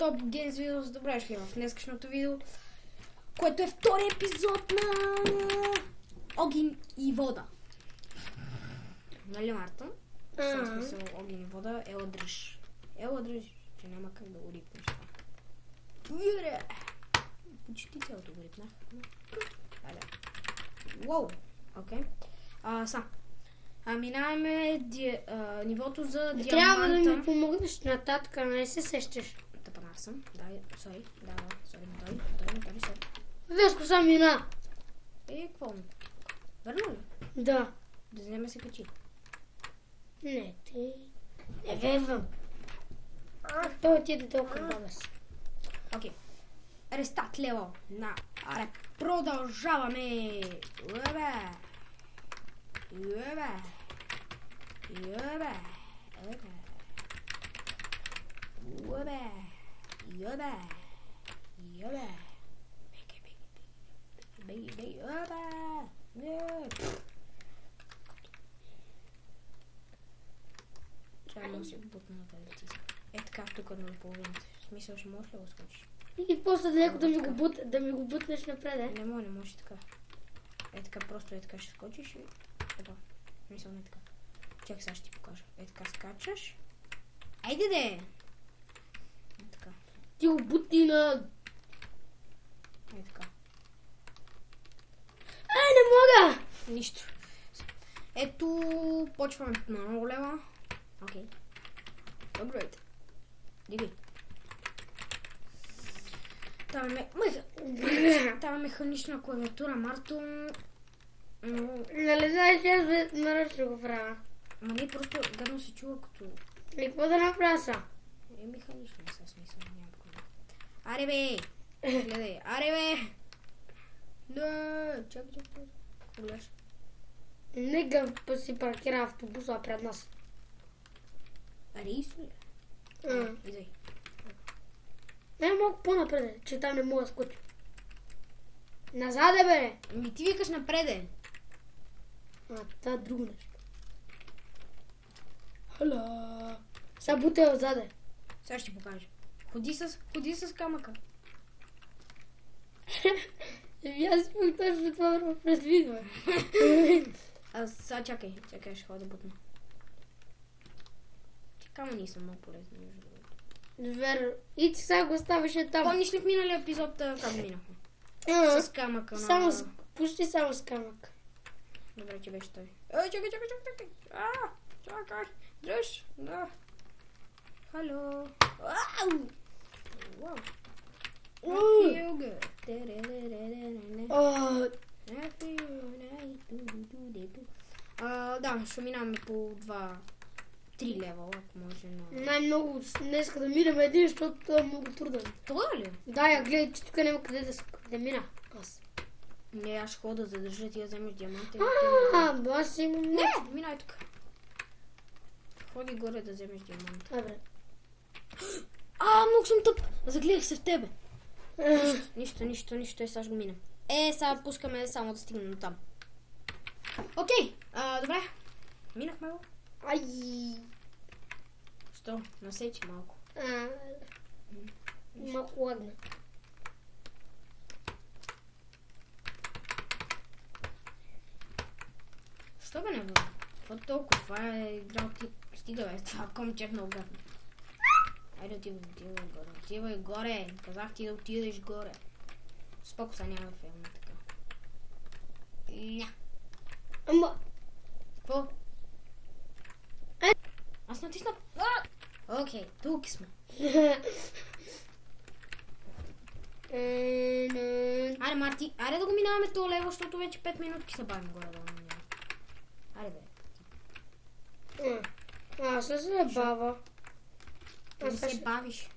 Top Games видео, добре дошли в днескашното видео, което е втори епизод на Огин и вода. Нали, Марта? Съм смисъл Огин и вода, ела дръж, че няма как да го рипнеш това. Почти цялото го рипнах. Айде. Уоу, окей. Минаваме нивото за диаманта. Трябва да ми помогнеш нататък, не се сещаш. Тъпанар съм. Сори. Сори. Веско сам мина. Какво? Върна ли? Да. Да вземе се качи. Не, ти... Не вервам. Той отиде толкова баба си. Окей. Рестарт лево. Аре, продължаваме. Трябва да си бутна на тази птица. Е така, тук на половината. В смисъл, ще можеш ли да скочиш? И после леко да ми го бутнеш напред, Не можеш така. Е така, просто е така ще скочиш и... Ето, мисъл не така. Чакай, сега ще ти покажа. Е така скачаш. Айде де! Е така. Ти го бутни на... Е така. Не мога! Нищо. Ето, почваме на много лева. Окей. Добре. Диги. Тава механична клавиатура, Марто. Нали знаеш, аз нарочно го правя. Ама не, просто гадно се чува като... И какво да направя са? Механично със смисъл, няма проблем. Аре бе! Гледай, аре бе! Да, чакай. Какво гледаш? Нека си паркира автобуса пред нас. Аре, Исуя. Идай. Не, малко по-напред, че там не мога да скоча. Назаде, бе! Ти викаш напреде. Това е друго нещо. Хала! Сега бута отзаде. Сега ще ти покажа. Ходи с камъка. Аз пък точно това предвидвам. Сега чакай, ще ходя да бутна. Ти камъни са много полезни, между другото. Верно. И ти сега го оставяше там. Помниш ли в миналия епизод как минахме? С камъка на... Почти само с камък. Добре, че беше той. Чакай. Чакай. Дръж. Да. Хало. Вау. Feel good. Да, ще минаваме по 2-3 левела, ако може. Най-много днеска да минем един, защото това е много труден. Това ли? Да, я гледай, че тук няма къде да мина. Аз. Не, аз ще хода, за да държа ти да вземеш диаманта. Аз имам... Не, минай тук. Ходи горе да вземеш диаманта. Добре. Много съм тъп. Загледах се в тебе. Нищо, сега ще го минем. Сега пускаме само да стигнем до там. Окей, добре. Минахме го. Ай! Що? Насечи малко. Малко лагна. Що бе не бъде? Какво толкова? Това е играл ти... Стига бе, това комче много гадно. Айде отивай горе. Казах ти да отидеш горе. Споко са няма да филма така. Ама... Какво? Аз натиснах... Окей, тук сме. Аре, Марти, аре да го минаваме с това лево, защото вече 5 минутки се бавим горе да го минаваме. Аре бе. Аз се бава. Ти се бавиш.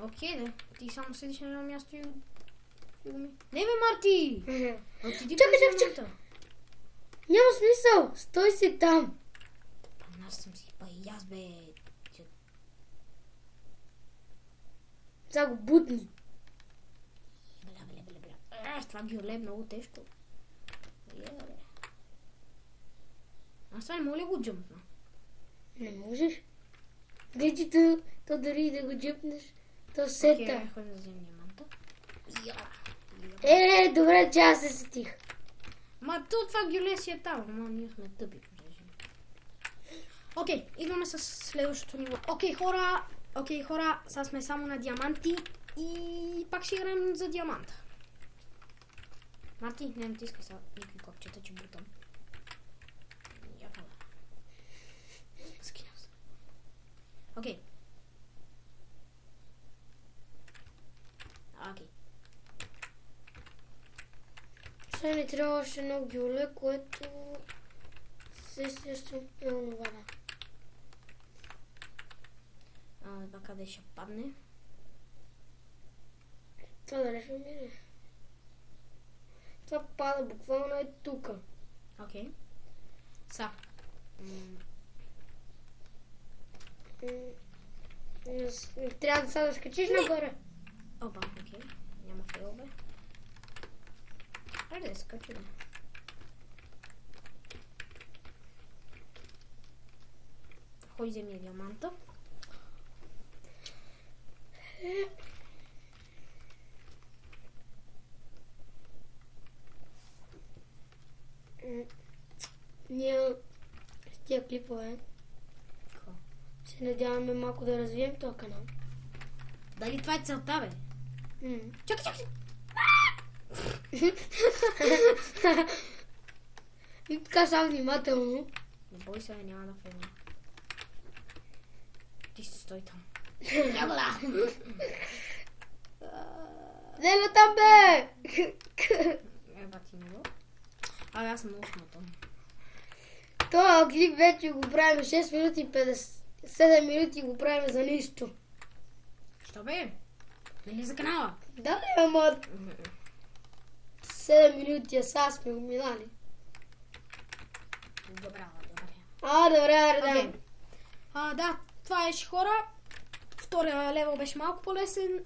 Окей, да. Ти само седиш на едно място и... Не бе, Марти! Чакай. Няма смисъл. Стой си там. Аз съм си и аз бе. Сега го бутни. С това гюрле е много тежко. Аз това не мога ли го джъмпна? Не можеш. Гледай, то дори да го джипнеш, то Окей, сета. ходим да вземем диаманта. Добре, че аз се сетих. Ма това гюле си е там, ама ние сме тъпи. Окей, идваме с следващото ниво. Окей, хора, сега сме само на диаманти и пак ще играем за диаманта. Марти, не натискай сега никакви копчета, че бутам. Скиням се. Окей. Сега ни трябваше едно гюле, което също е онова. Това къде ще падне? Това дали ще мине? Това пада буквално е тука. Окей. Са. Трябва да сега да скачиш нагоре. Опа, окей. Няма фейл, бе. Айде да скачи, бе. Ходи вземи диаманта. Ние с тия клипове се надяваме малко да развием този канал. Дали това е целта, бе? Чакай! И така само внимателно. Не бой се, няма да фейна. Ти си стой там. Няма да. Нело там, бе! Бати него. Аз съм много смутен. Това клип вече го правим 6 минути и 7 минути го правим за нищо. Що бе? Нали за канала? Да, ама 7 минути, а сега сме го минали. Добре. Добре. Да, това беше хора. Втория левел беше малко по-лесен.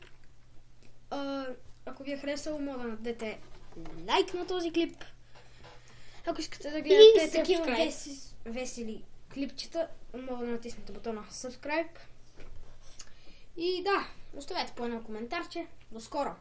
Ако ви е харесало, може да нададете лайк на този клип. Ако искате да гледате такива весели клипчета, може да натиснете бутона subscribe. И да, оставете по едно коментарче. До скоро!